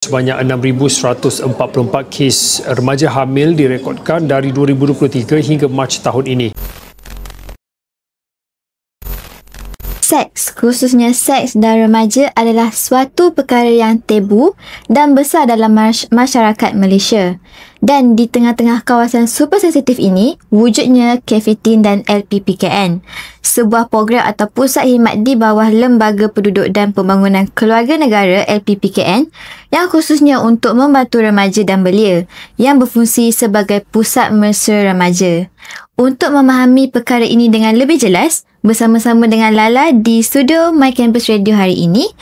Sebanyak 6,144 kes remaja hamil direkodkan dari 2023 hingga Mac tahun ini. Seks, khususnya seks dan remaja adalah suatu perkara yang tabu dan besar dalam masyarakat Malaysia. Dan di tengah-tengah kawasan super sensitif ini, wujudnya Cafe Teen dan LPPKN, sebuah program atau pusat khidmat di bawah Lembaga Penduduk dan Pembangunan Keluarga Negara LPPKN yang khususnya untuk membantu remaja dan belia yang berfungsi sebagai pusat mesra remaja. Untuk memahami perkara ini dengan lebih jelas, bersama-sama dengan Lala di studio My Campus Radio hari ini,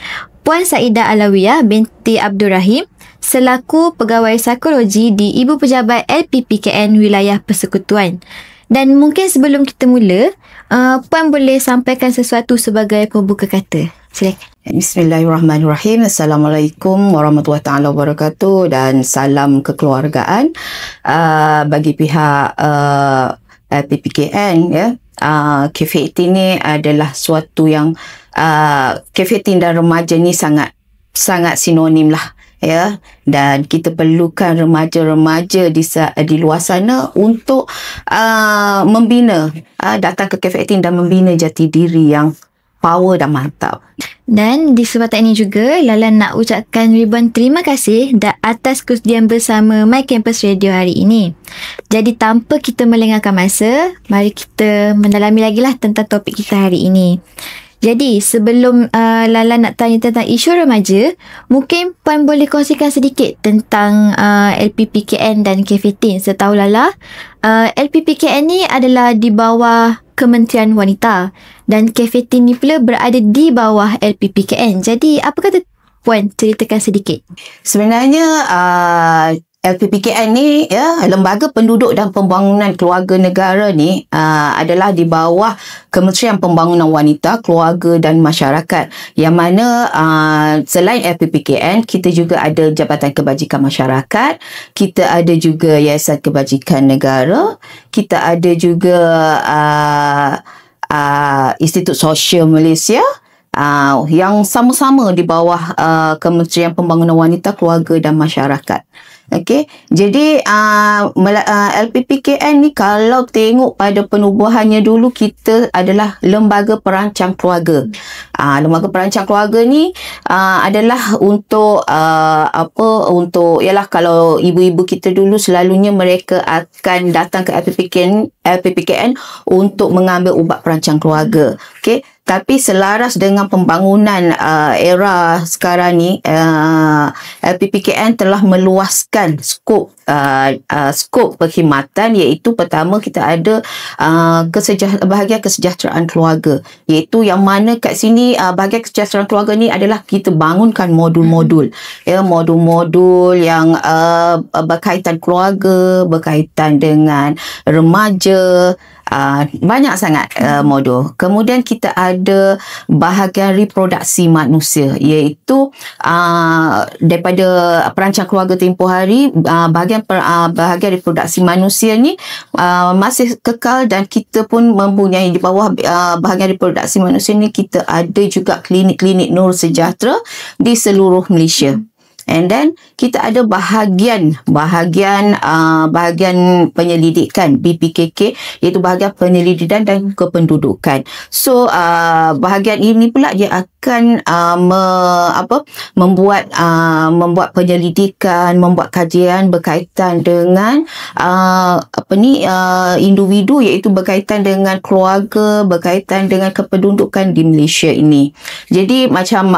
Puan Saidah Alawiyah binti Abdul Rahim selaku Pegawai Psikologi di Ibu Pejabat LPPKN Wilayah Persekutuan. Dan mungkin sebelum kita mula, Puan boleh sampaikan sesuatu sebagai pembuka kata. Silakan. Bismillahirrahmanirrahim. Assalamualaikum warahmatullahi taala wabarakatuh dan salam kekeluargaan bagi pihak LPPKN ya. Cafe Teen ni adalah suatu yang Cafe Teen dan remaja ni sangat sinonim lah ya, dan kita perlukan remaja-remaja di luar sana untuk membina, datang ke Cafe Teen dan membina jati diri yang power dan mantap. Dan di kesempatan ini juga, Lala nak ucapkan ribuan terima kasih atas kesudian bersama My Campus Radio hari ini. Jadi tanpa kita melengahkan masa, mari kita mendalami lagi lah tentang topik kita hari ini. Jadi sebelum Lala nak tanya tentang isu remaja, mungkin Puan boleh kongsikan sedikit tentang LPPKN dan Cafe Teen. Setahu Lala, LPPKN ni adalah di bawah Kementerian Wanita dan Cafe Teen ni pula berada di bawah LPPKN. Jadi apa kata Puan ceritakan sedikit? Sebenarnya LPPKN ni ya, Lembaga Penduduk dan Pembangunan Keluarga Negara ni adalah di bawah Kementerian Pembangunan Wanita, Keluarga dan Masyarakat, yang mana selain LPPKN kita juga ada Jabatan Kebajikan Masyarakat, kita ada juga Yayasan Kebajikan Negara, kita ada juga Institut Sosial Malaysia yang sama-sama di bawah Kementerian Pembangunan Wanita, Keluarga dan Masyarakat. Okey, jadi LPPKN ni kalau tengok pada penubuhannya dulu, kita adalah Lembaga Perancang Keluarga. Lembaga Perancang Keluarga ni adalah untuk untuk ialah kalau ibu-ibu kita dulu selalunya mereka akan datang ke LPPKN untuk mengambil ubat perancang keluarga. Okey, tapi selaras dengan pembangunan era sekarang ni, LPPKN telah meluaskan skop perkhidmatan, iaitu pertama kita ada bahagian kesejahteraan keluarga, iaitu yang mana kat sini bahagian kesejahteraan keluarga ni adalah kita bangunkan modul-modul ya, modul-modul yang berkaitan keluarga, berkaitan dengan remaja, banyak sangat modul. Kemudian kita ada bahagian reproduksi manusia, iaitu daripada perancang keluarga tempoh hari, bahagian reproduksi manusia ni masih kekal, dan kita pun mempunyai di bawah bahagian reproduksi manusia ni kita ada juga klinik-klinik Nur Sejahtera di seluruh Malaysia. And then kita ada bahagian penyelidikan BPKK, iaitu bahagian penyelidikan dan kependudukan. So bahagian ini pula dia akan membuat penyelidikan, membuat kajian berkaitan dengan individu, iaitu berkaitan dengan keluarga, berkaitan dengan kependudukan di Malaysia ini. Jadi macam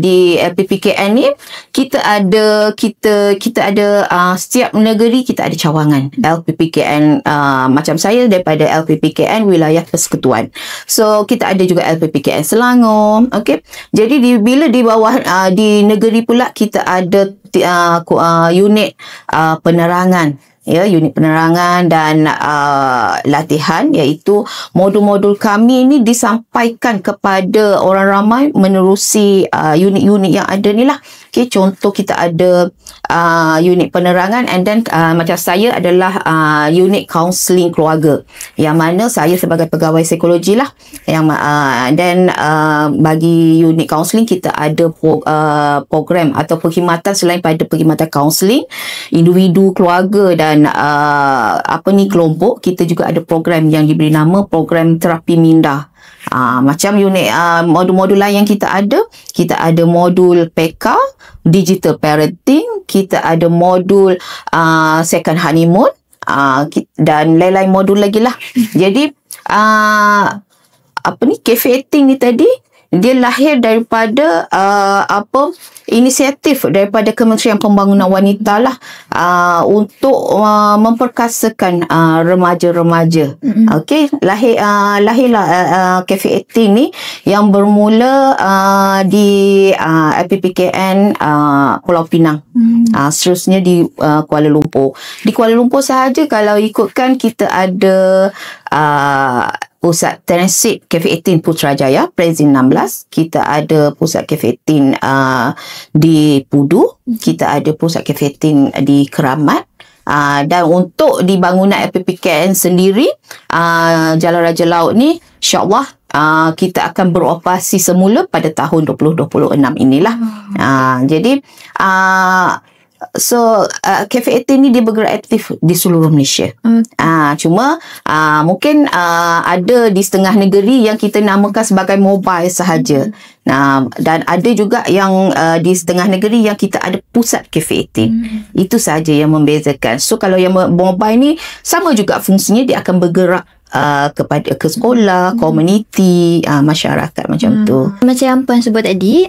di LPPKN ni kita ada setiap negeri kita ada cawangan LPPKN. Macam saya daripada LPPKN Wilayah Persekutuan, so kita ada juga LPPKN Selangor. Okey, jadi bila di bawah di negeri pula kita ada unit penerangan ya, unit penerangan dan latihan, iaitu modul-modul kami ni disampaikan kepada orang ramai menerusi unit-unit yang ada ni lah. Okay, contoh kita ada unit penerangan, and then macam saya adalah unit kaunseling keluarga, yang mana saya sebagai pegawai psikologi lah, yang dan bagi unit kaunseling kita ada program atau perkhidmatan selain pada perkhidmatan kaunseling individu, keluarga dan kelompok. Kita juga ada program yang diberi nama program terapi minda. Macam unit modul-modul lain yang kita ada modul PK, digital parenting, kita ada modul second honeymoon, dan lain-lain modul lagi lah. Jadi cafe eating ni tadi dia lahir daripada inisiatif daripada Kementerian Pembangunan Wanita lah, untuk memperkasakan remaja-remaja. Okey, lahirlah Cafe 18 ni yang bermula di LPPKN Pulau Pinang. Seterusnya di Kuala Lumpur. Di Kuala Lumpur sahaja kalau ikutkan kita ada Pusat Tenansip Cafe 18 Putrajaya, Prezin 16. Kita ada Pusat Cafe 18 di Pudu. Kita ada Pusat Cafe 18 di Keramat. Dan untuk di bangunan LPPKN sendiri, Jalan Raja Laut ni, insyaAllah kita akan beroperasi semula pada tahun 2026 inilah. Jadi Cafe 18 ni dia bergerak aktif di seluruh Malaysia. Cuma mungkin ada di setengah negeri yang kita namakan sebagai mobile sahaja. Dan ada juga yang di setengah negeri yang kita ada pusat Cafe 18. Itu sahaja yang membezakan. So kalau yang mobile ni sama juga fungsinya, dia akan bergerak ke sekolah, komuniti, masyarakat macam tu. Macam yang Puan sebut tadi,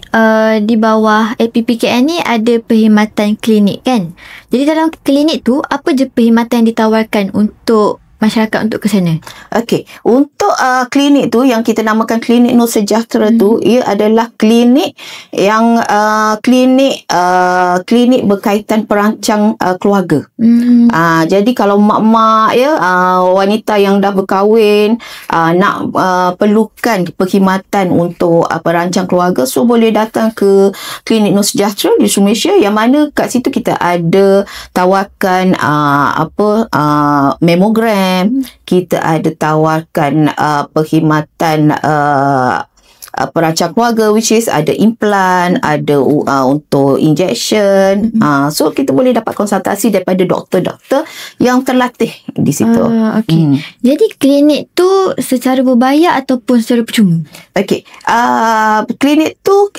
di bawah LPPKN ni ada perkhidmatan klinik kan. Jadi dalam klinik tu, apa je perkhidmatan yang ditawarkan untuk masyarakat untuk ke sana? Okey, untuk klinik tu yang kita namakan klinik Nur Sejahtera tu, ia adalah klinik yang klinik berkaitan perancang keluarga. Jadi kalau mak-mak wanita yang dah berkahwin nak perlukan perkhidmatan untuk perancang keluarga, so boleh datang ke klinik Nur Sejahtera di Malaysia, yang mana kat situ kita ada tawarkan mamogram. Kita ada tawarkan perkhidmatan perancang keluarga, which is ada implan, ada untuk injection. So kita boleh dapat konsultasi daripada doktor-doktor yang terlatih di situ. Okay. Jadi klinik tu secara berbayar ataupun secara percuma? Okey, klinik tu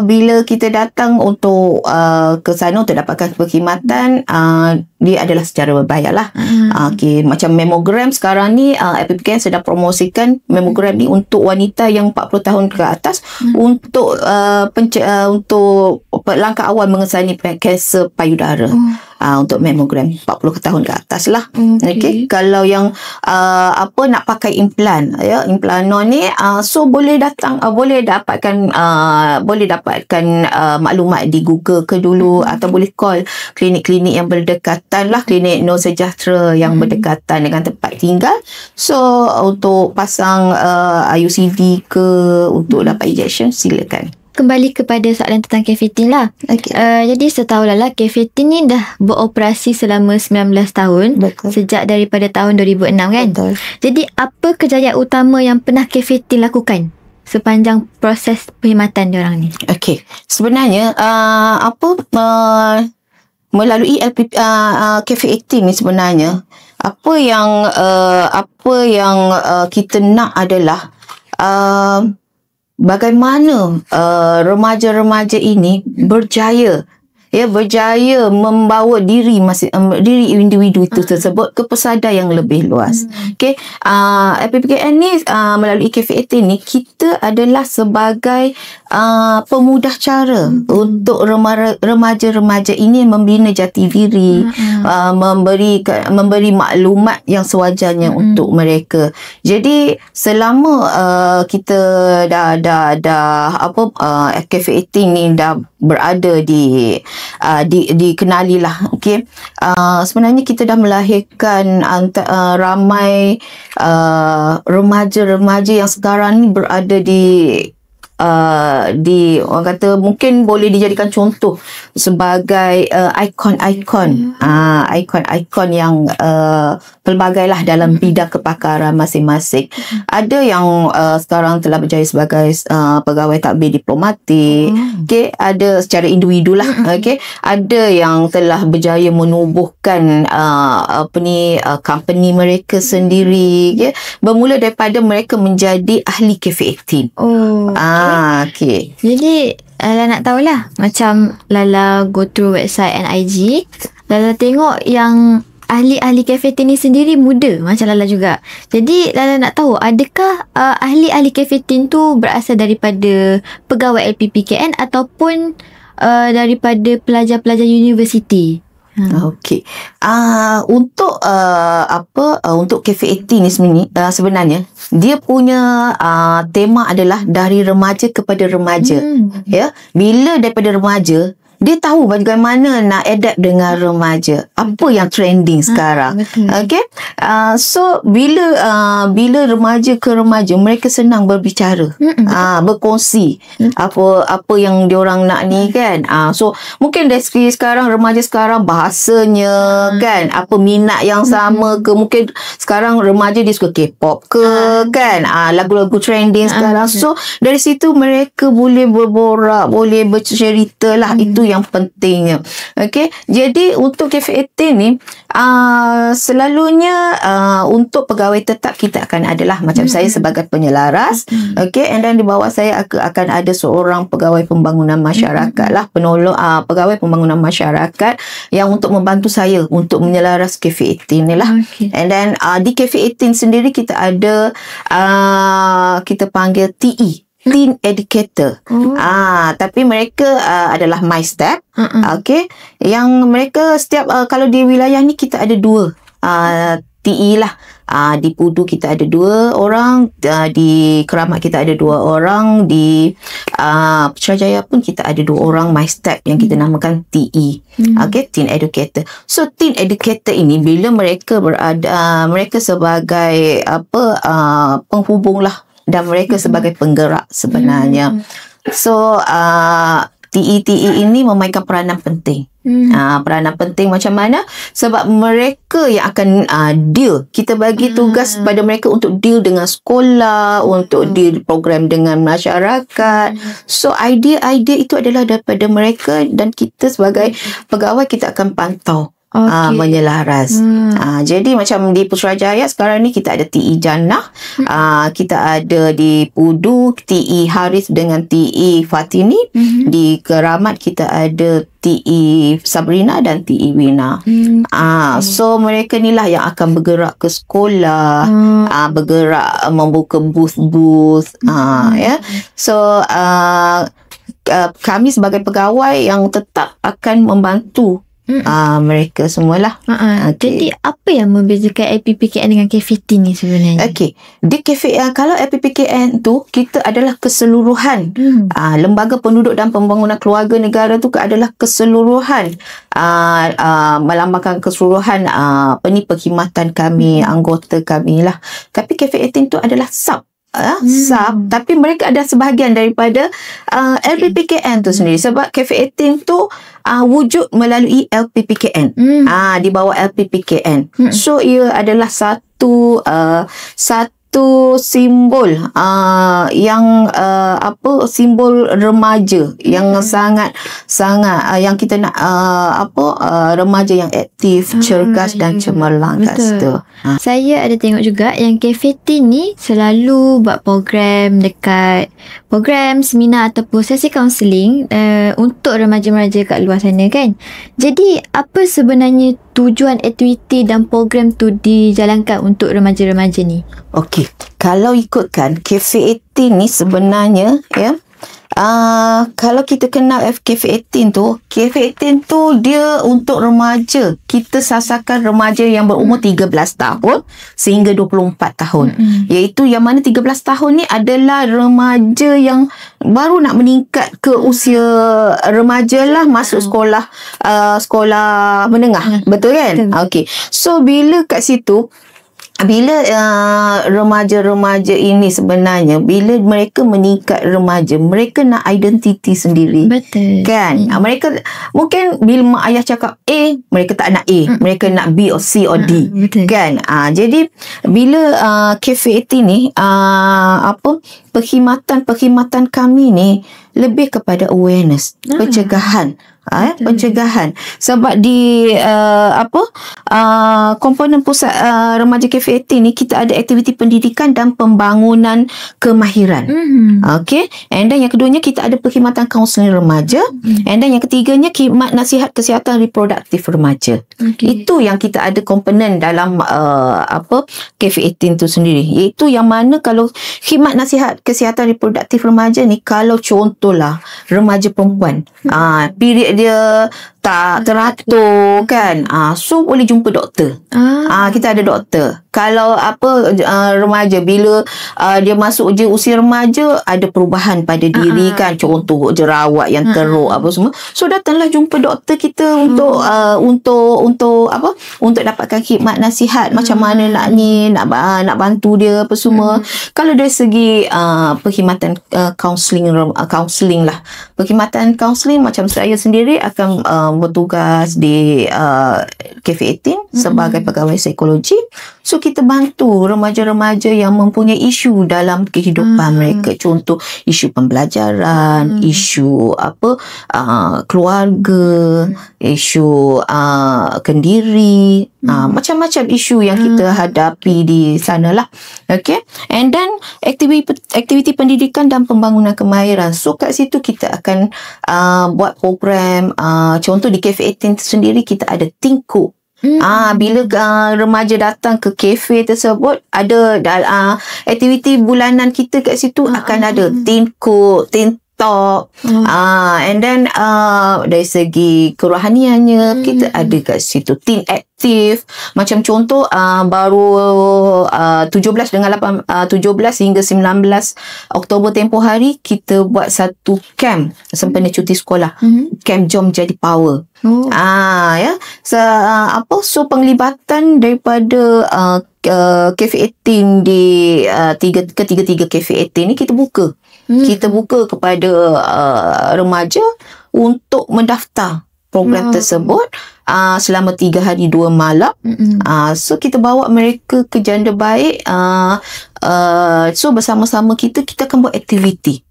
bila kita datang untuk ke sana untuk dapatkan perkhidmatan, dia adalah secara berbayar lah. Okay, macam mamogram sekarang ni, LPPKN sedang promosikan mamogram ni untuk wanita yang 40 tahun ke atas, untuk untuk langkah awal mengesani kanser payudara. Untuk mamogram 40 tahun ke atas lah. Okay. Kalau yang nak pakai implan, implanon ni, so boleh datang, boleh dapatkan maklumat di Google ke dulu, atau boleh call klinik-klinik yang berdekatan lah, klinik Nur Sejahtera yang berdekatan dengan tempat tinggal. So untuk pasang IUCD ke, untuk dapat injection, silakan. Kembali kepada soalan tentang Cafe 18 lah. Okay. Jadi setahulah Cafe 18 ni dah beroperasi selama 19 tahun. Betul. Sejak daripada tahun 2006 kan? Betul. Jadi apa kejayaan utama yang pernah Cafe 18 lakukan sepanjang proses perkhidmatan diorang ni? Okey. Sebenarnya melalui Cafe 18 ni sebenarnya apa yang kita nak adalah bagaimana remaja-remaja ini berjaya membawa diri individu itu tersebut ke pesada yang lebih luas. Okey, LPPKN ni melalui Cafe 18 ni, kita adalah sebagai pemudah cara untuk remaja-remaja ini membina jati diri, memberi maklumat yang sewajarnya untuk mereka. Jadi selama kita dah Cafe 18 ni dah berada dikenali lah, okey. Sebenarnya kita dah melahirkan ramai remaja-remaja yang sekarang ni berada di orang kata mungkin boleh dijadikan contoh sebagai ikon-ikon yang pelbagailah dalam bidang kepakaran masing-masing. Ada yang sekarang telah berjaya sebagai pegawai tadbir diplomatik, okey, ada secara individu lah, okey, ada yang telah berjaya menubuhkan company mereka sendiri, okey, bermula daripada mereka menjadi ahli Cafe 18. Okay. Jadi Lala nak tahulah, macam Lala go through website and IG, Lala tengok yang ahli-ahli Cafe 18 ni sendiri muda macam Lala juga. Jadi Lala nak tahu, adakah ahli-ahli Cafe 18 tu berasal daripada pegawai LPPKN ataupun daripada pelajar-pelajar universiti? Okey. Untuk Cafe 18 ni sebenarnya dia punya tema adalah dari remaja kepada remaja. Ya, bila daripada remaja dia tahu bagaimana nak adapt dengan remaja. Apa yang trending sekarang. Okey. So bila remaja ke remaja, mereka senang berbicara. Berkongsi apa yang diorang nak ni kan. So mungkin dari segi sekarang remaja sekarang bahasanya kan, apa minat yang sama ke, mungkin sekarang remaja dia suka K-pop ke kan, lagu-lagu trending sekarang. So dari situ mereka boleh berborak, boleh bercerita lah. Itu yang pentingnya. Okey, jadi untuk Cafe 18 ni selalunya untuk pegawai tetap kita akan adalah macam saya sebagai penyelaras, okey, and then di bawah saya akan ada seorang pegawai pembangunan masyarakat lah, penolong pegawai pembangunan masyarakat yang untuk membantu saya untuk menyelaras Cafe 18 ni lah. And then di Cafe 18 sendiri kita ada kita panggil TE, Teen Educator. Tapi mereka adalah My Step. Okey, yang mereka setiap kalau di wilayah ni kita ada 2 TE lah. Di Pudu kita ada 2 orang, di Keramat kita ada 2 orang, di Putrajaya pun kita ada 2 orang My Step yang kita namakan TE. Okey, Teen Educator. So Teen Educator ini bila mereka berada, mereka sebagai penghubung lah, dan mereka sebagai penggerak sebenarnya. So TE ini memainkan peranan penting. Peranan penting macam mana? Sebab mereka yang akan deal. Kita bagi tugas pada mereka untuk deal dengan sekolah, untuk deal program dengan masyarakat. So idea-idea itu adalah daripada mereka, dan kita sebagai pegawai kita akan pantau. Menyelaras. Jadi macam di Putrajaya sekarang ni kita ada TE Jannah, kita ada di Pudu TE Haris dengan TE Fatini, di Keramat kita ada TE Sabrina dan TE Wina. So mereka ni lah yang akan bergerak ke sekolah, bergerak membuka booth-booth, ya. So kami sebagai pegawai yang tetap akan membantu mereka semualah. Jadi apa yang membezakan LPPKN dengan Cafe 18 ni sebenarnya? Okey, di Cafe kalau LPPKN tu kita adalah keseluruhan lembaga penduduk dan pembangunan keluarga negara tu adalah keseluruhan melambangkan keseluruhan perkhidmatan kami, anggota kami lah. Tapi Cafe 18 tu adalah sub, tapi mereka ada sebahagian daripada LPPKN tu sendiri, sebab Cafe 18 tu wujud melalui LPPKN, di bawah LPPKN. So ia adalah satu simbol yang simbol remaja yang sangat yang kita nak remaja yang aktif, cergas dan cemerlang kat situ. Saya ada tengok juga yang Cafe 18 ni selalu buat program seminar ataupun sesi kaunseling untuk remaja-remaja kat luar sana kan. Jadi apa sebenarnya tujuan aktiviti dan program tu dijalankan untuk remaja-remaja ni? Okey, kalau ikutkan Cafe 18 ni sebenarnya Kalau kita kenal KF18 tu, KF18 tu dia untuk remaja. Kita sasarkan remaja yang berumur 13 tahun sehingga 24 tahun. Iaitu yang mana 13 tahun ni adalah remaja yang baru nak meningkat ke usia remaja lah, masuk sekolah sekolah menengah. Betul kan? Okey. So bila kat situ, bila remaja-remaja ini sebenarnya, bila mereka meningkat remaja, mereka nak identiti sendiri. Betul. Kan? Mereka mungkin bila mak ayah cakap A, mereka tak nak A. Mereka nak B or C or D. Betul. Kan? Jadi bila KF18 ni, perkhidmatan kami ni lebih kepada awareness, pencegahan. Pencegahan. Sebab di komponen pusat remaja KF18 ni, kita ada aktiviti pendidikan dan pembangunan kemahiran. Okay. And then yang keduanya, kita ada perkhidmatan kaunseling remaja. And then yang ketiganya, khidmat nasihat kesihatan reproduktif remaja. Itu yang kita ada komponen dalam KF18 tu sendiri. Iaitu yang mana kalau khidmat nasihat kesihatan reproduktif remaja ni, kalau contohlah remaja perempuan, period dia tak teratur kan, so boleh jumpa doktor. Kita ada doktor. Kalau remaja, bila dia masuk usia remaja, ada perubahan pada diri kan, contoh jerawat yang teruk apa semua, so datanglah jumpa doktor kita untuk dapatkan khidmat nasihat macam mana nak bantu dia apa semua. Kalau dari segi perkhidmatan kaunseling lah, perkhidmatan kaunseling, macam saya sendiri akan bertugas di KF18 sebagai pegawai psikologi. So kita bantu remaja-remaja yang mempunyai isu dalam kehidupan mereka. Contoh isu pembelajaran, isu keluarga, isu kendiri, macam-macam isu yang kita hadapi di sana lah. Okay. And then aktiviti pendidikan dan pembangunan kemahiran. So kat situ kita akan buat program. Contoh di KF18 sendiri, kita ada Tingkuk. Bila remaja datang ke kafe tersebut, ada aktiviti bulanan kita kat situ, akan ada Tingkuk, Talk. And then dari segi kerohaniannya, kita ada kat situ Teen Active. Macam contoh baru 17 hingga 19 Oktober tempoh hari, kita buat satu camp sempena cuti sekolah. Camp Jom Jadi Power. Ya. So penglibatan daripada KF18 di ketiga-tiga KF18 ni kita buka. Kita buka kepada remaja untuk mendaftar program tersebut selama 3 hari 2 malam. So kita bawa mereka ke janda baik. So bersama-sama kita akan buat aktiviti.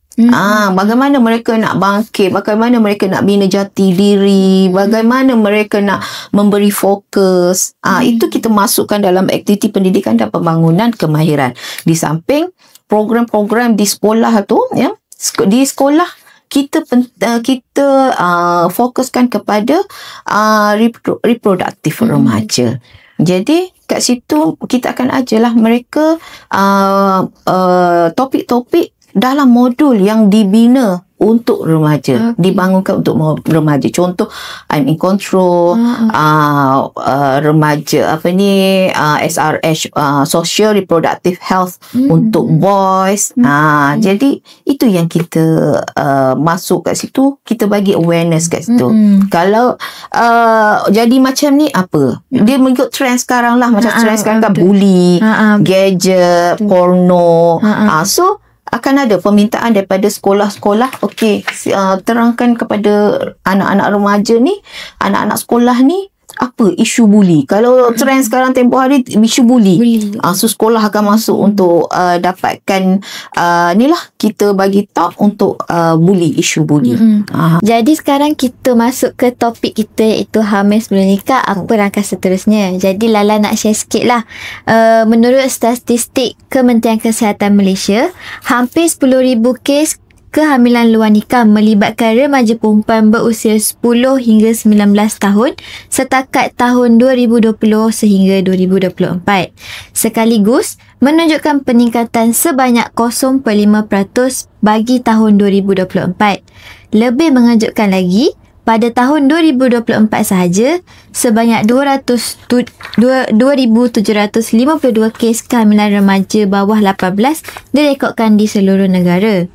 Bagaimana mereka nak bangkit, bagaimana mereka nak bina jati diri, bagaimana mereka nak memberi fokus. Itu kita masukkan dalam aktiviti pendidikan dan pembangunan kemahiran. Di samping program-program di sekolah tu, ya, di sekolah kita fokuskan kepada reproduktif remaja. Jadi kat situ kita akan ajarlah mereka topik-topik dalam modul yang dibina untuk remaja, dibangunkan untuk remaja. Contoh, I'm in control, remaja SRH, social reproductive health untuk boys. Jadi itu yang kita masuk kat situ, kita bagi awareness kat situ. Kalau jadi macam ni apa? Dia mengikut trend sekarang lah, macam trend sekarang kan bully, gadget, porno. So akan ada permintaan daripada sekolah-sekolah. Okey, terangkan kepada anak-anak remaja ni, anak-anak sekolah ni, apa isu bully. Kalau trend sekarang tempoh hari isu bully. So sekolah akan masuk untuk dapatkan ni lah, kita bagi tahu untuk bully, isu bully. Jadi sekarang kita masuk ke topik kita, iaitu hamil sebelum nikah. Apa langkah seterusnya? Jadi Lala nak share sikit lah. Menurut statistik Kementerian Kesihatan Malaysia, hampir 10,000 kes kehamilan luar nikah melibatkan remaja perempuan berusia 10 hingga 19 tahun setakat tahun 2020 sehingga 2024. Sekaligus menunjukkan peningkatan sebanyak 0.5% bagi tahun 2024. Lebih mengejutkan lagi, pada tahun 2024 sahaja, sebanyak 2,752 kes kehamilan remaja bawah 18 direkodkan di seluruh negara.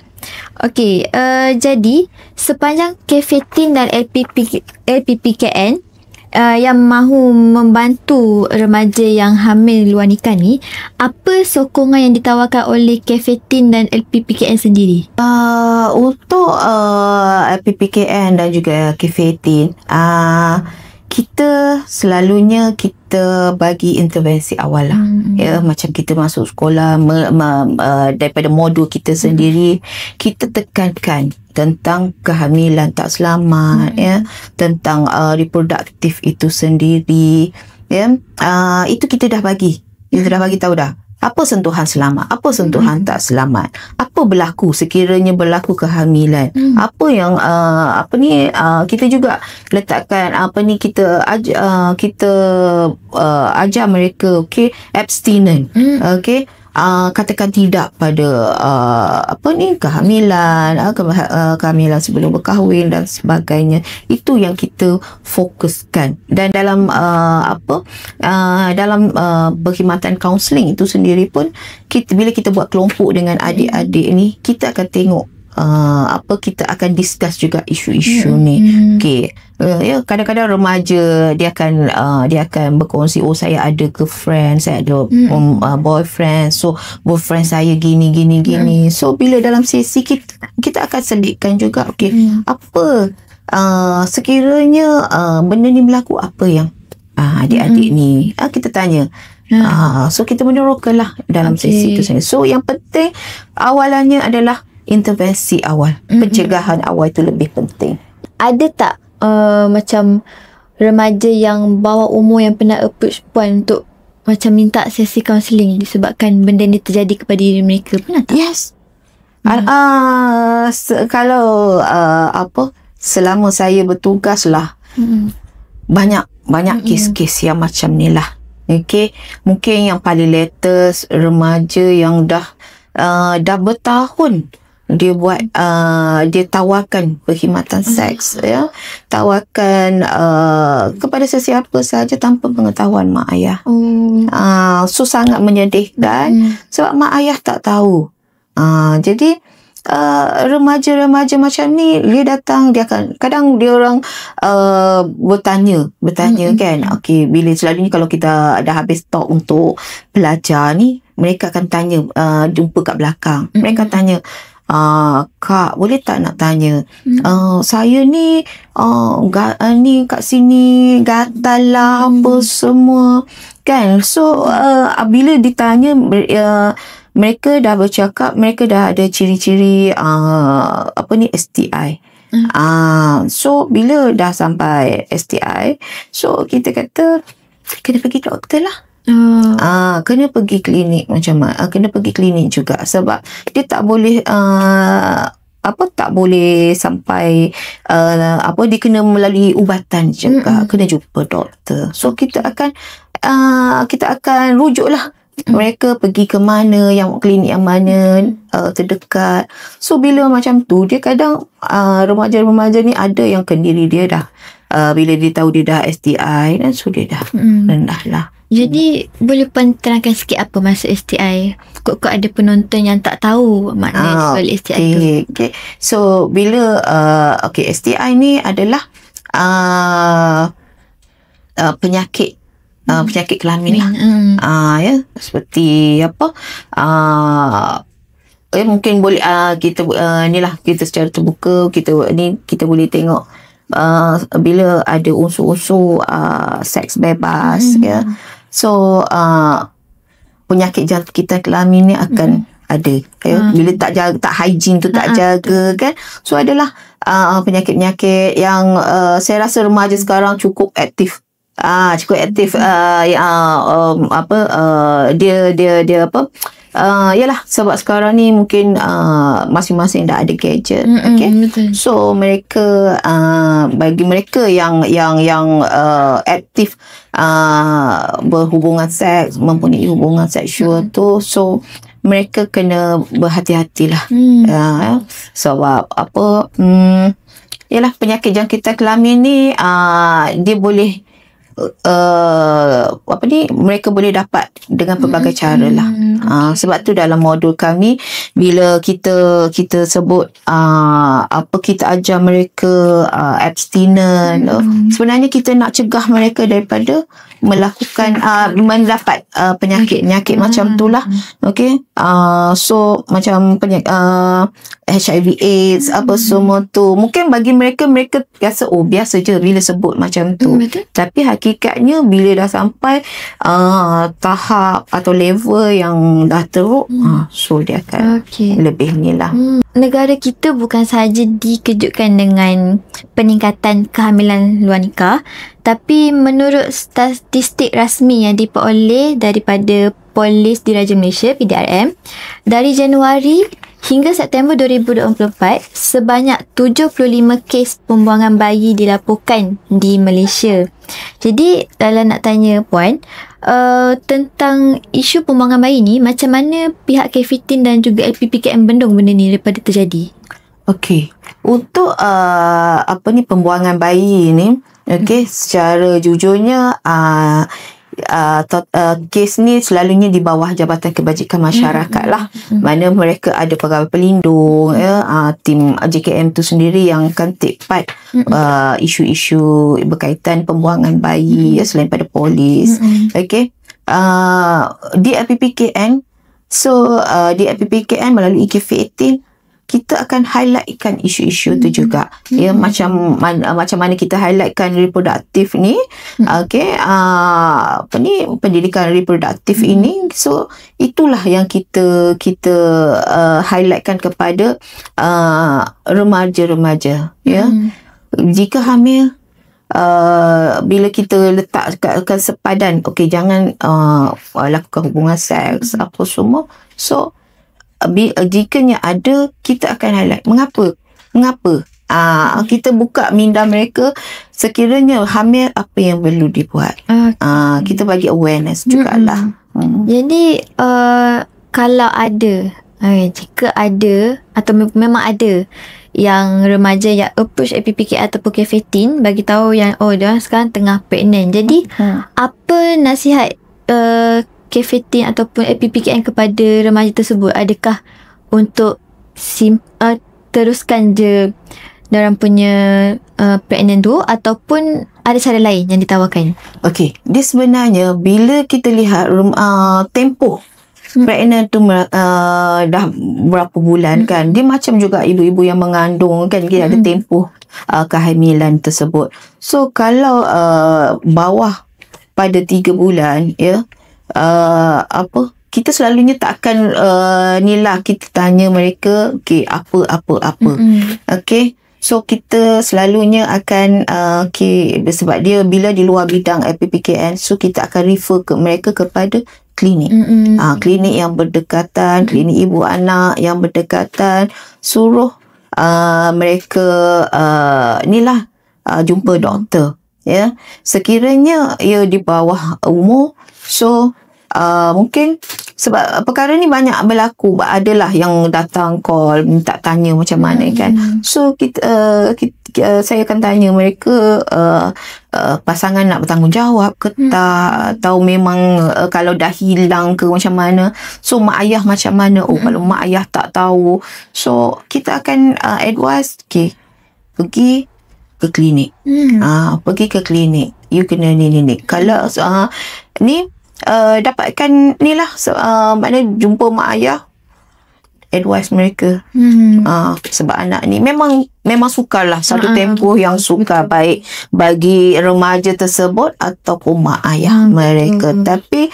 Okey, jadi sepanjang Cafe Teen dan LPPKN yang mahu membantu remaja yang hamil luar nikah ni, apa sokongan yang ditawarkan oleh Cafe Teen dan LPPKN sendiri? Untuk LPPKN dan juga Cafe Teen, kita selalunya kita bagi intervensi awal lah. Ya, macam kita masuk sekolah daripada modul kita sendiri, kita tekankan tentang kehamilan tak selamat, ya, tentang reproduktif itu sendiri, ya. Itu kita dah bagi tahu dah apa sentuhan selamat, apa sentuhan tak selamat, apa berlaku sekiranya berlaku kehamilan, apa yang kita juga letakkan kita ajar mereka, okey, abstinent, okey, katakan tidak pada kehamilan, kehamilan sebelum berkahwin dan sebagainya. Itu yang kita fokuskan. Dan dalam perkhidmatan kaunseling itu sendiri pun, bila kita buat kelompok dengan adik-adik ni, kita akan tengok kita akan discuss juga isu-isu ni. Okey, ya, kadang-kadang remaja dia akan berkongsi, saya ada girlfriend, saya ada boyfriend, so boyfriend saya gini. So bila dalam sesi kita akan selitkan juga, okey, apa sekiranya benda ni berlaku, apa yang adik-adik ni kita tanya. So kita menerokanlah dalam sesi itu. So yang penting awalannya adalah intervensi awal, pencegahan awal itu lebih penting. Ada tak macam remaja yang bawah umur yang pernah approach puan untuk macam minta sesi kaunseling disebabkan benda ni terjadi kepada diri mereka? Pernah tak? Yes. Kalau selama saya bertugas lah, banyak kes-kes yang macam ni lah. Okay, mungkin yang paling latest, remaja yang dah bertahun dia buat, dia tawarkan perkhidmatan seks, ya, tawarkan kepada sesiapa sahaja tanpa pengetahuan mak ayah. So sangat menyedihkan sebab mak ayah tak tahu. Jadi remaja-remaja macam ni, dia datang, dia akan, kadang dia orang bertanya kan, okey, bila selalunya kalau kita dah habis talk untuk pelajar ni, mereka akan tanya, jumpa kat belakang, mereka tanya, Kak, boleh tak nak tanya, saya ni kat sini gatal lah, apa semua kan. So bila ditanya, mereka dah bercakap, mereka dah ada ciri-ciri STI. So bila dah sampai STI, so kita kata kena pergi doktor lah. Kena pergi klinik kena pergi klinik juga, sebab dia tak boleh tak boleh sampai dia kena melalui ubatan juga, kena jumpa doktor. So kita akan rujuklah mereka pergi ke mana, yang klinik yang mana terdekat. So bila macam tu, dia kadang remaja-remaja ni ada yang kendiri dia dah bila dia tahu dia dah STI, dan so dia dah rendah lah. Jadi boleh terangkan sikit apa maksud STI? Kok ada penonton yang tak tahu makna STI tu. Okay. So bila STI ni adalah penyakit kelamin lah. Ya, seperti mungkin boleh kita kita secara terbuka kita boleh tengok bila ada unsur-unsur seks bebas, ya. So penyakit jangkitan kelamin ni akan ada, ya. Bila tak hygiene tu, tak jaga kan, so adalah penyakit-penyakit yang saya rasa remaja sekarang cukup aktif. Dia yalah, sebab sekarang ni mungkin masing-masing dah ada gadget. Okay. Betul. So mereka bagi mereka yang aktif berhubungan seks, mempunyai hubungan seksual tu, so mereka kena berhati-hatilah. Sebab apa, yalah, penyakit jangkitan kelamin ni dia boleh mereka boleh dapat dengan pelbagai cara lah. Sebab tu dalam modul kami, bila kita sebut kita ajar mereka abstinent, sebenarnya kita nak cegah mereka daripada melakukan mendapat penyakit macam tu lah. Okay. So macam HIV AIDS apa semua tu, mungkin bagi mereka rasa biasa je bila sebut macam tu. Tapi hakikatnya bila dah sampai tahap atau level yang dah teruk, so dia akan lebih ni lah. Negara kita bukan sahaja dikejutkan dengan peningkatan kehamilan luar nikah, tapi menurut statistik rasmi yang diperoleh daripada Polis Diraja Malaysia (PDRM), dari Januari hingga September 2024, sebanyak 75 kes pembuangan bayi dilaporkan di Malaysia. Jadi, kalau nak tanya Puan, tentang isu pembuangan bayi ni, macam mana pihak KFITIN dan juga LPPKM bendung benda ni daripada terjadi? Okey. Untuk pembuangan bayi ni, secara jujurnya kes ni selalunya di bawah Jabatan Kebajikan Masyarakat lah, mana mereka ada pegawai pelindung, tim JKM tu sendiri yang akan take part isu-isu berkaitan pembuangan bayi, selain pada polis. Okay. Di LPPKN, so di LPPKN melalui KFITIN, kita akan highlightkan isu-isu tu juga. Ya, macam mana kita highlightkan reproduktif ni, pendidikan reproduktif ini. So itulah yang kita highlightkan kepada remaja-remaja, ya. Jika hamil, bila kita letakkan sepadan, jangan lakukan hubungan seks apa semua. So jikanya ada, kita akan highlight mengapa kita buka minda mereka. Sekiranya hamil, apa yang perlu dibuat, kita bagi awareness jugalah. Jadi kalau ada, jika ada atau memang ada yang remaja yang approach APPK ataupun KFITIN bagi tahu yang dia sekarang tengah pregnant, jadi apa nasihat KFITIN ataupun APPKN kepada remaja tersebut? Adakah untuk teruskan je diorang punya pregnant tu, ataupun ada cara lain yang ditawarkan? Okey, dia sebenarnya bila kita lihat tempoh pregnant tu dah berapa bulan kan, dia macam juga ibu-ibu yang mengandung kan, dia ada tempoh kehamilan tersebut. So kalau bawah pada 3 bulan, ya, kita selalunya tak akan kita tanya mereka apa. So kita selalunya akan sebab dia bila di luar bidang LPPKN, so kita akan refer mereka kepada klinik. Klinik yang berdekatan, klinik ibu anak yang berdekatan, suruh mereka jumpa doktor, ya. Sekiranya ia di bawah umur, so mungkin sebab perkara ni banyak berlaku, adalah yang datang call minta tanya macam mana kan. So saya akan tanya mereka, pasangan nak bertanggungjawab ke tak, atau memang kalau dah hilang ke macam mana. So mak ayah macam mana, kalau mak ayah tak tahu, so kita akan advise, pergi ke klinik. Pergi ke klinik, you kena ni. Kalau dapatkan ni lah, maknanya jumpa mak ayah, advise mereka. Sebab anak ni memang sukarlah, satu tempoh yang sukar, baik bagi remaja tersebut ataupun mak ayah mereka. Tapi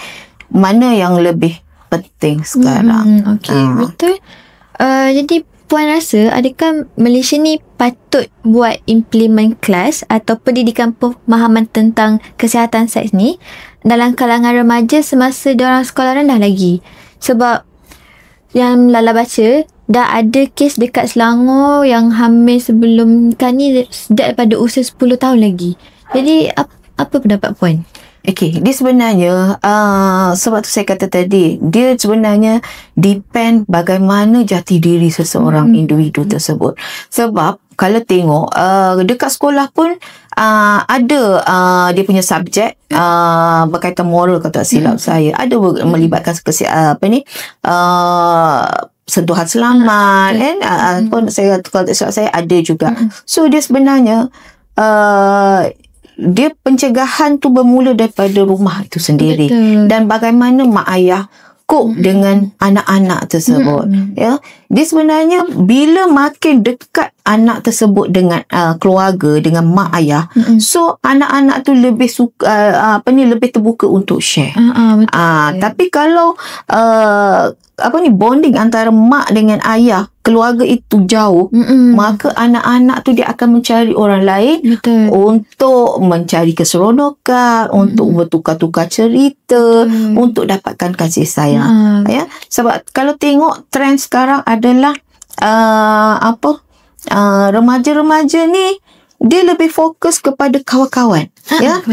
mana yang lebih penting sekarang? Betul. Jadi Puan rasa adakah Malaysia ni patut buat implement kelas atau pendidikan pemahaman tentang kesihatan seks ni dalam kalangan remaja semasa diorang sekolah rendah lagi? Sebab yang Lala baca, dah ada kes dekat Selangor yang hamil sebelum ni daripada usia 10 tahun lagi. Jadi apa pendapat Puan? Okey, dia sebenarnya sebab tu saya kata tadi, dia sebenarnya depend bagaimana jati diri seseorang individu tersebut. Sebab kalau tengok dekat sekolah pun ada dia punya subjek berkaitan moral, kalau tak silap saya, ada melibatkan sentuhan selamat kan, pun saya kalau tak silap saya ada juga. So dia sebenarnya dia pencegahan tu bermula daripada rumah itu sendiri. Betul. Dan bagaimana mak ayah cope dengan anak-anak tersebut. Ya, dia sebenarnya bila makin dekat anak tersebut dengan keluarga, dengan mak ayah, so anak-anak tu lebih suka lebih terbuka untuk share. Tapi kalau bonding antara mak dengan ayah, keluarga itu jauh, maka anak-anak tu dia akan mencari orang lain. Betul. Untuk mencari keseronokan, untuk bertukar-tukar cerita, untuk dapatkan kasih sayang. Ya, sebab kalau tengok trend sekarang adalah remaja-remaja ni dia lebih fokus kepada kawan-kawan. Ya.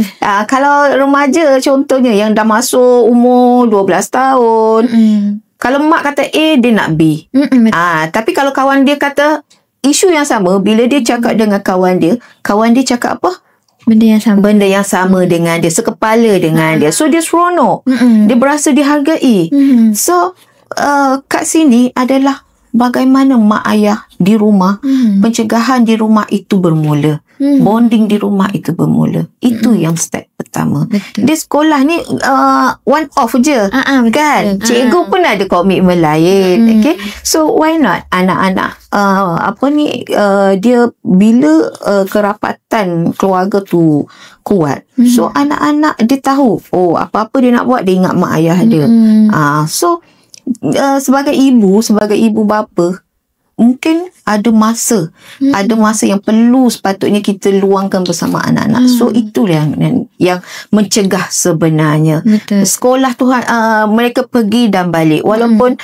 Kalau remaja contohnya yang dah masuk umur 12 tahun, kalau mak kata A, dia nak B. Tapi kalau kawan dia kata isu yang sama, bila dia cakap dengan kawan dia cakap apa? Benda yang sama dengan dia, sekepala dengan dia. So dia seronok. Dia berasa dihargai. So kat sini adalah bagaimana mak ayah di rumah, pencegahan di rumah itu bermula. Bonding di rumah itu bermula. Itu yang step pertama. Betul. Di sekolah ni one off je. Kan? Cikgu pun ada komitmen lain. Okay? So why not anak-anak dia bila kerapatan keluarga tu kuat. So anak-anak dia tahu, apa-apa dia nak buat dia ingat mak ayah dia. So sebagai ibu bapa, mungkin ada masa yang perlu sepatutnya kita luangkan bersama anak-anak. So itulah yang mencegah sebenarnya. Betul. Sekolah tu mereka pergi dan balik, walaupun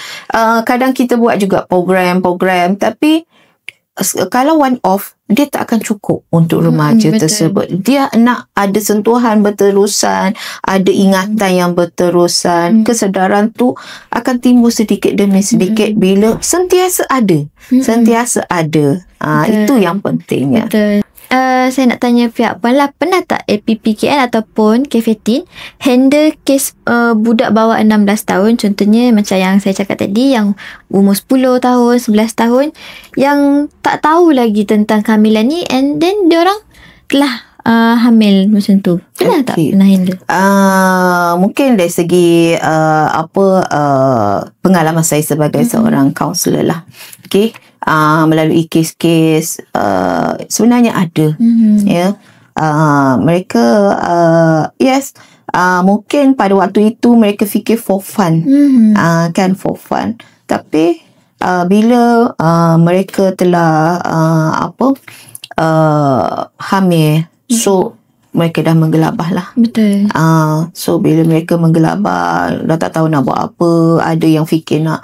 kadang kita buat juga program-program, tapi kalau one off dia tak akan cukup untuk remaja tersebut. Dia nak ada sentuhan berterusan, ada ingatan yang berterusan. Kesedaran tu akan timbul sedikit demi sedikit bila sentiasa ada. Itu yang pentingnya. Betul. Saya nak tanya pihak Puan lah, pernah tak LPPKN ataupun K15 handle kes budak bawah 16 tahun, contohnya macam yang saya cakap tadi, yang umur 10 tahun, 11 tahun, yang tak tahu lagi tentang kehamilan ni, and then diorang telah hamil macam tu. Pernah tak pernah handle? Mungkin dari segi pengalaman saya sebagai seorang kaunselor lah. Okay. Melalui kes-kes sebenarnya ada. Ya. Mereka mungkin pada waktu itu mereka fikir for fun. Kan for fun. Tapi bila mereka telah hamil, so mereka dah menggelabah lah. Betul. So bila mereka menggelabah, dah tak tahu nak buat apa, ada yang fikir nak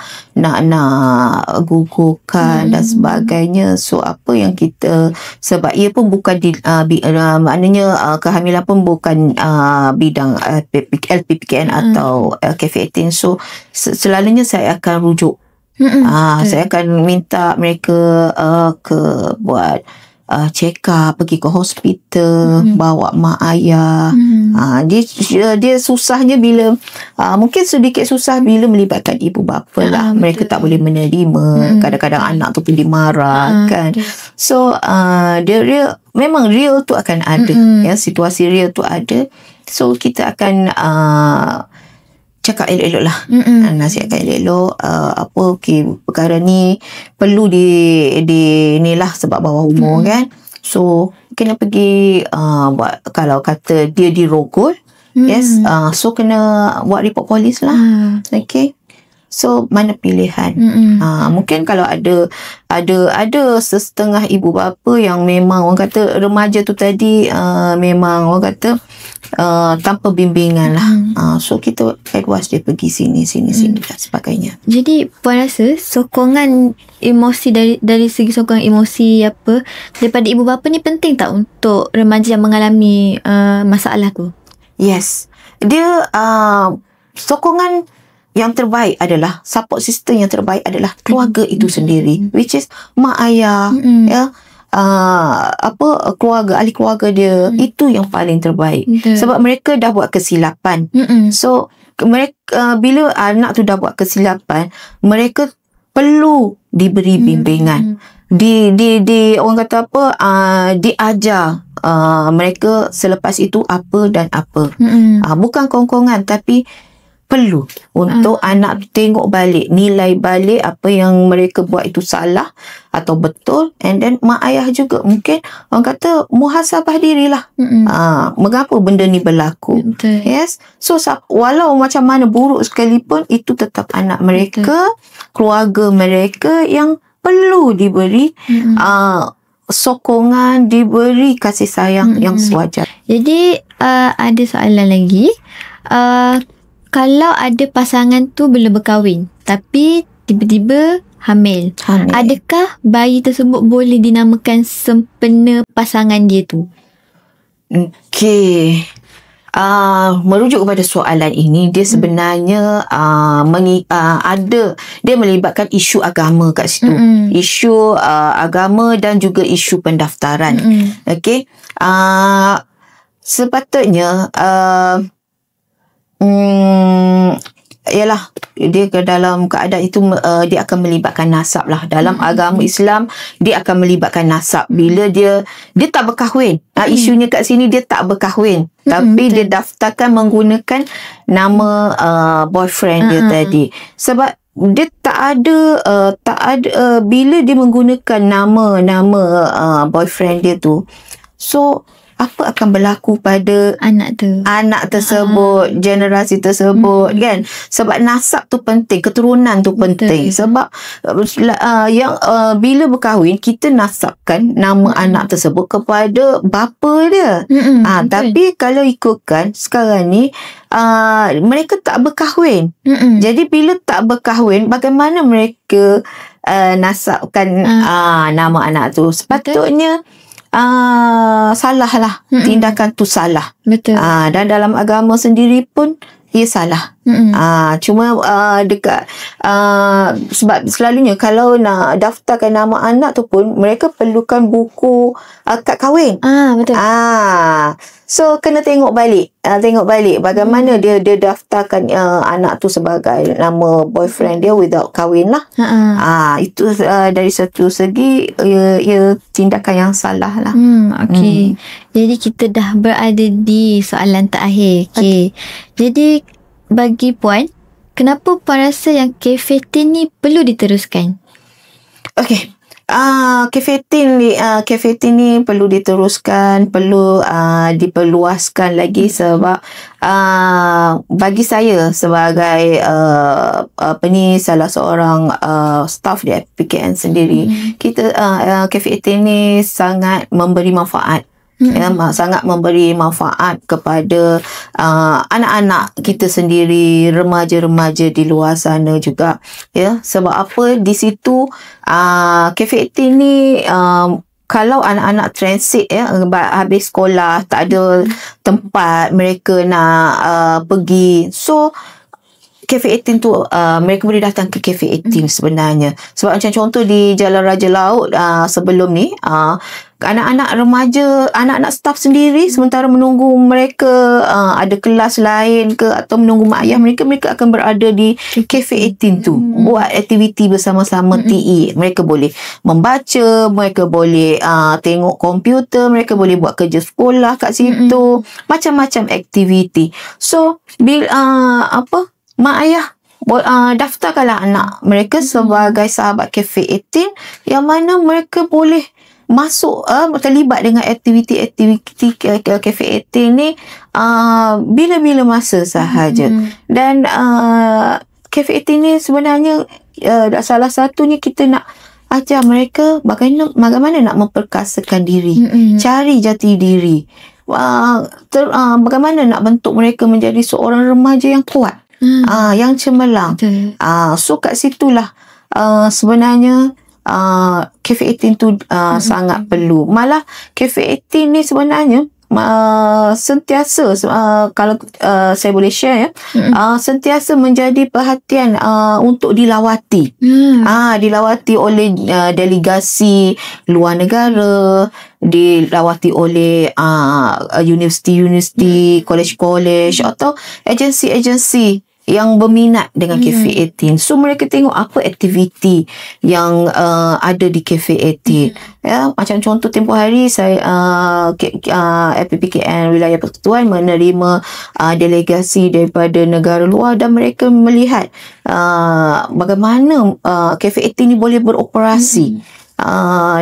gugurkan dan sebagainya. So apa yang kita, sebab ia pun bukan maknanya kehamilan pun bukan bidang LPPKN atau K15. So selalunya saya akan rujuk. Saya akan minta mereka buat check up, pergi ke hospital, bawa mak ayah. Dia susahnya bila mungkin sedikit susah bila melibatkan ibu bapa lah. Mereka tak boleh menerima. Kadang-kadang anak tu pun dimarah kan. So dia memang real tu akan ada. Ya, situasi real tu ada. So kita akan cakap elok-elok lah. Nasihatkan elok-elok. Perkara ni perlu ni lah sebab bawah umur kan. So kena pergi buat, kalau kata dia dirogol, so kena buat report polis lah. Okay. So mana pilihan? Mungkin kalau ada setengah ibu bapa yang memang orang kata remaja tu tadi memang orang kata tanpa bimbingan lah. So kita advise dia pergi sini dan sebagainya. Jadi Puan rasa sokongan emosi dari segi sokongan emosi apa daripada ibu bapa ni penting tak untuk remaja yang mengalami masalah tu? Yes. Dia sokongan yang terbaik adalah support system yang terbaik adalah keluarga itu sendiri, which is mak ayah, ya. Keluarga, ahli keluarga dia, itu yang paling terbaik. Sebab mereka dah buat kesilapan. So mereka bila anak tu dah buat kesilapan, mereka perlu diberi bimbingan. Di orang kata apa, diajar mereka selepas itu apa dan apa. Bukan kongkongan, tapi perlu untuk anak tengok balik, nilai balik apa yang mereka buat itu salah atau betul, and then mak ayah juga mungkin orang kata muhasabah dirilah. Mengapa benda ni berlaku. Yes. So walau macam mana buruk sekalipun, itu tetap anak mereka, keluarga mereka yang perlu diberi sokongan, diberi kasih sayang yang sewajar. Jadi ada soalan lagi. Kalau ada pasangan tu belum berkahwin tapi tiba-tiba hamil, adakah bayi tersebut boleh dinamakan sempena pasangan dia tu? Okey. Merujuk kepada soalan ini, dia sebenarnya dia melibatkan isu agama kat situ. Isu agama dan juga isu pendaftaran. Okey. Sepatutnya ialah dia ke dalam keadaan itu dia akan melibatkan nasab lah. Dalam agama Islam dia akan melibatkan nasab. Bila dia tak berkahwin, isunya kat sini dia tak berkahwin, tapi dia daftarkan menggunakan nama boyfriend dia tadi. Sebab dia tak ada bila dia menggunakan nama boyfriend dia tu, so apa akan berlaku pada anak tersebut, generasi tersebut, kan? Sebab nasab tu penting, keturunan tu penting. Sebab bila berkahwin, kita nasabkan nama anak tersebut kepada bapa dia. Tapi kalau ikutkan sekarang ni, mereka tak berkahwin. Jadi bila tak berkahwin, bagaimana mereka nasabkan nama anak tu? Sepatutnya salah lah. Tindakan tu salah. Betul. Dan dalam agama sendiri pun ia salah. Cuma dekat sebab selalunya kalau nak daftarkan nama anak tu pun mereka perlukan buku kad kahwin. Betul. So kena tengok balik bagaimana dia daftarkan anak tu sebagai nama boyfriend dia without kahwin lah. Itu dari satu segi ia tindakan yang salah lah. Okey. Jadi kita dah berada di soalan terakhir. Okey. Jadi bagi Puan, kenapa Puan rasa yang K15 ni perlu diteruskan? Okey. K15 ni perlu diteruskan, perlu diperluaskan lagi sebab bagi saya sebagai salah seorang staff di PKN sendiri, kita K15 ni sangat memberi manfaat. Sangat memberi manfaat kepada anak-anak kita sendiri, remaja-remaja di luar sana juga, ya. Sebab apa, di situ K15 ni kalau anak-anak transit, ya, habis sekolah tak ada tempat mereka nak pergi, so Cafe 18 tu mereka boleh datang ke Cafe 18 sebenarnya. Sebab macam contoh di Jalan Raja Laut sebelum ni, anak-anak remaja, anak-anak staff sendiri sementara menunggu mereka ada kelas lain ke atau menunggu mak ayah mereka akan berada di Cafe 18 tu, buat aktiviti bersama-sama TE. Mereka boleh membaca, mereka boleh tengok komputer, mereka boleh buat kerja sekolah kat situ, macam-macam aktiviti. So bila mak ayah daftarkanlah anak mereka sebagai sahabat Cafe 18 yang mana mereka boleh masuk terlibat dengan aktiviti Cafe 18 ni bila-bila masa sahaja. Dan Cafe 18 ni sebenarnya salah satunya kita nak ajar mereka bagaimana nak memperkasakan diri, cari jati diri. bagaimana nak bentuk mereka menjadi seorang remaja yang kuat, yang cemerlang. So kat situlah sebenarnya Cafe 18 tu sangat perlu. Malah Cafe 18 ni sebenarnya sentiasa kalau saya boleh share sentiasa menjadi perhatian untuk dilawati. Dilawati oleh delegasi luar negara, dilawati oleh universiti, college atau agensi-agensi yang berminat dengan Cafe 18. So mereka tengok apa aktiviti yang ada di Cafe 18. Ya, macam contoh tempoh hari saya FPPKN Wilayah Persekutuan menerima delegasi daripada negara luar dan mereka melihat bagaimana Cafe 18 ni boleh beroperasi.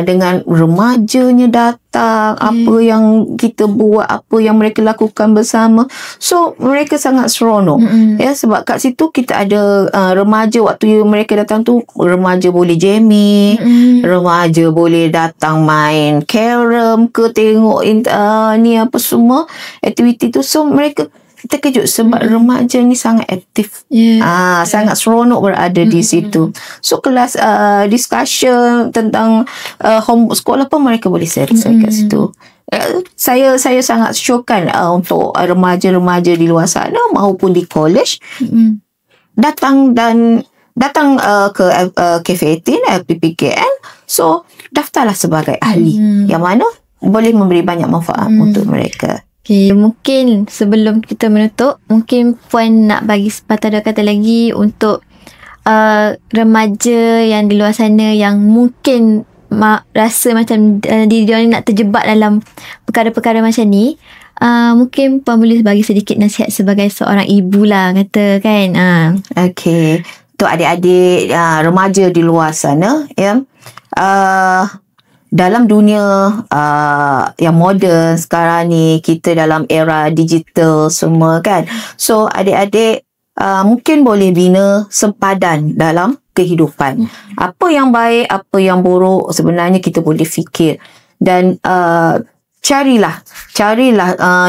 Dengan remajanya datang, apa yang kita buat, apa yang mereka lakukan bersama. So mereka sangat seronok. Ya, sebab kat situ kita ada remaja, waktu mereka datang tu remaja boleh jamming, remaja boleh datang main carom ke, tengok ni apa semua aktiviti tu. So mereka terkejut sebab remaja ni sangat aktif. Sangat seronok berada di situ. So kelas discussion tentang homework sekolah pun mereka boleh share kat situ. Saya sangat syurkan untuk remaja-remaja di luar sana maupun di college datang ke Cafe 18 FPPKN. So daftarlah sebagai ahli yang mana boleh memberi banyak manfaat untuk mereka. Okay, mungkin sebelum kita menutup, mungkin Puan nak bagi sepatah dua kata lagi untuk remaja yang di luar sana yang mungkin rasa macam diri dia nak terjebak dalam perkara-perkara macam ni. Mungkin Puan boleh bagi sedikit nasihat sebagai seorang ibu lah, kata kan. Okay, untuk adik-adik remaja di luar sana, ya, dalam dunia yang moden sekarang ni, kita dalam era digital semua kan. So adik-adik mungkin boleh bina sempadan dalam kehidupan. Apa yang baik, apa yang buruk sebenarnya kita boleh fikir. Dan carilah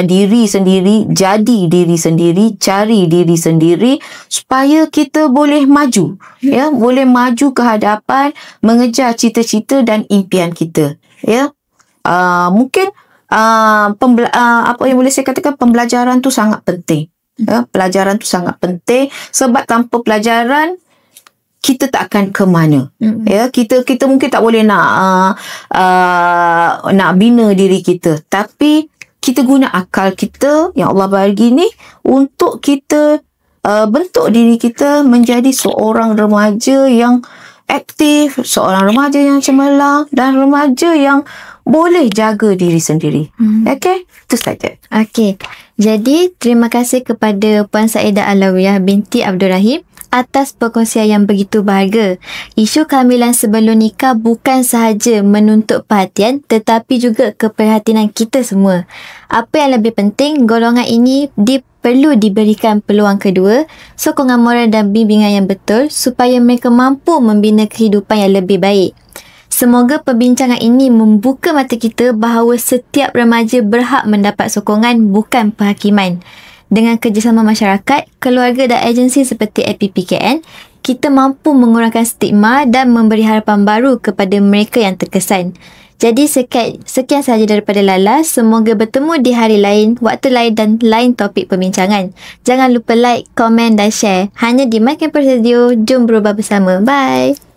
diri sendiri, jadi diri sendiri, cari diri sendiri supaya kita boleh maju, ya, boleh maju ke hadapan, mengejar cita-cita dan impian kita, ya. Mungkin apa yang boleh saya katakan, pembelajaran tu sangat penting, ya. Pelajaran tu sangat penting sebab tanpa pelajaran kita tak akan ke mana. Ya, kita mungkin tak boleh nak bina diri kita, tapi kita guna akal kita yang Allah bagi ni untuk kita bentuk diri kita menjadi seorang remaja yang aktif, seorang remaja yang cemerlang dan remaja yang boleh jaga diri sendiri. Okey, itu saja. Okey. Jadi terima kasih kepada Puan Saedah Alawiyah binti Abdul Rahim atas perkongsian yang begitu berharga. Isu kehamilan sebelum nikah bukan sahaja menuntut perhatian tetapi juga keprihatinan kita semua. Apa yang lebih penting, golongan ini perlu diberikan peluang kedua, sokongan moral dan bimbingan yang betul supaya mereka mampu membina kehidupan yang lebih baik. Semoga perbincangan ini membuka mata kita bahawa setiap remaja berhak mendapat sokongan, bukan penghakiman. Dengan kerjasama masyarakat, keluarga dan agensi seperti FPPKN, kita mampu mengurangkan stigma dan memberi harapan baru kepada mereka yang terkesan. Jadi sekian sahaja daripada Lala. Semoga bertemu di hari lain, waktu lain dan lain topik perbincangan. Jangan lupa like, komen dan share. Hanya di My Campus Radio. Jom berubah bersama. Bye!